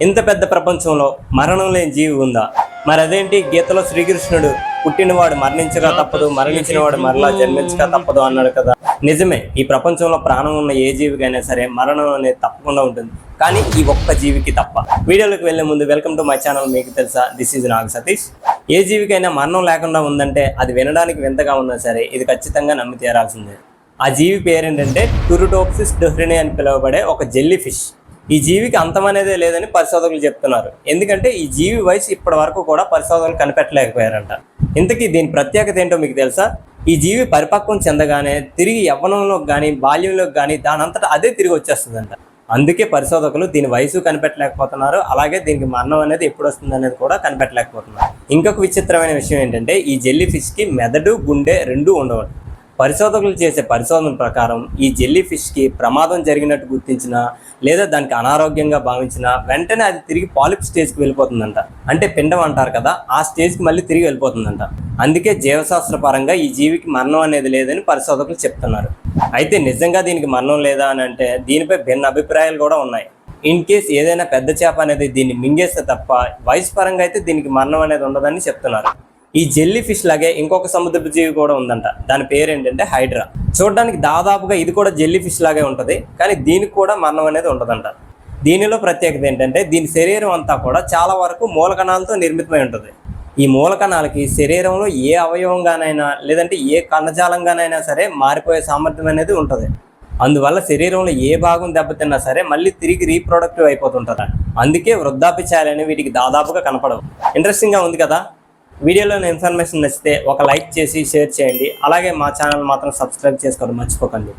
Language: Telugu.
ఇంత పెద్ద ప్రపంచంలో మరణం లేని జీవి ఉందా? మరి అదేంటి గీతలో శ్రీకృష్ణుడు పుట్టినవాడు మరణించగా తప్పదు, మరణించిన వాడు మరలా జన్మించగా తప్పదు అన్నాడు కదా. నిజమే, ఈ ప్రపంచంలో ప్రాణం ఉన్న ఏ జీవికైనా సరే మరణం అనేది తప్పకుండా ఉంటుంది, కానీ ఈ ఒక్క జీవికి తప్ప. వీడియోలోకి వెళ్లే ముందు వెల్కమ్ టు మై ఛానల్. మీకు తెలుసా, దిస్ ఈజ్ నాగ్ సతీష్. ఏ జీవికైనా మరణం లేకుండా ఉందంటే అది వినడానికి వింతగా ఉన్నా సరే ఇది ఖచ్చితంగా నమ్మి తీరాల్సిందే. ఆ జీవి పేరేంటంటే టురుటోప్సిస్ డొహ్రిని అని పిలువబడే ఒక జెల్లీ ఫిష్. ఈ జీవికి అంతం అనేదే లేదని పరిశోధకులు చెప్తున్నారు. ఎందుకంటే ఈ జీవి వయసు ఇప్పటి వరకు కూడా పరిశోధకులు కనిపెట్టలేకపోయారంట. ఇంతకీ దీని ప్రత్యేకత ఏంటో మీకు తెలుసా? ఈ జీవి పరిపక్వం చెందగానే తిరిగి యవ్వనంలోకి కానీ బాల్యంలోకి కానీ దానంతటా అదే తిరిగి వచ్చేస్తుందంట. అందుకే పరిశోధకులు దీని వయసు కనిపెట్టలేకపోతున్నారు, అలాగే దీనికి మరణం అనేది ఎప్పుడు వస్తుంది అనేది కూడా కనిపెట్టలేకపోతున్నారు. ఇంకొక విచిత్రమైన విషయం ఏంటంటే ఈ జెల్లీ ఫిష్కి మెదడు, గుండె రెండూ ఉండవు. పరిశోధకులు చేసే పరిశోధన ప్రకారం ఈ జెల్లీ ఫిష్కి ప్రమాదం జరిగినట్టు గుర్తించినా లేదా దానికి అనారోగ్యంగా భావించినా వెంటనే అది తిరిగి పాలిప్ స్టేజ్కి వెళ్ళిపోతుందంట. అంటే పిండం అంటారు కదా, ఆ స్టేజ్కి మళ్ళీ తిరిగి వెళ్ళిపోతుందంట. అందుకే జీవశాస్త్ర పరంగా ఈ జీవికి మరణం అనేది లేదని పరిశోధకులు చెప్తున్నారు. అయితే నిజంగా దీనికి మరణం లేదా అని అంటే దీనిపై భిన్న అభిప్రాయాలు కూడా ఉన్నాయి. ఇన్ కేస్ ఏదైనా పెద్ద చేప అనేది దీన్ని మింగేస్తే తప్ప వయసు పరంగా అయితే దీనికి మరణం అనేది ఉండదని చెప్తున్నారు. ఈ జెల్లీ ఫిష్ లాగే ఇంకొక సముద్రపు జీవి కూడా ఉందంట. దాని పేరు ఏంటంటే హైడ్రా. చూడడానికి దాదాపుగా ఇది కూడా జెల్లీ ఫిష్ లాగే ఉంటుంది, కానీ దీనికి కూడా మరణం అనేది ఉండదంట. దీనిలో ప్రత్యేకత ఏంటంటే దీని శరీరం అంతా కూడా చాలా వరకు మూలకణాలతో నిర్మితమై ఉంటుంది. ఈ మూలకణాలకి శరీరంలో ఏ అవయవంగానైనా లేదంటే ఏ కణజాలంగానైనా సరే మారిపోయే సామర్థ్యం అనేది ఉంటుంది. అందువల్ల శరీరంలో ఏ భాగం దెబ్బతిన్నా సరే మళ్ళీ తిరిగి రీప్రొడక్టివ్ అయిపోతుంటారు. అందుకే వృద్ధాప్య ఛాయలు వీటికి దాదాపుగా కనపడవు. ఇంట్రెస్టింగ్గా ఉంది కదా. వీడియోలోని ఇన్ఫర్మేషన్ నచ్చితే ఒక లైక్ చేసి షేర్ చేయండి. అలాగే మా ఛానల్ మాత్రం సబ్స్క్రైబ్ చేసుకోవడం మర్చిపోకండి.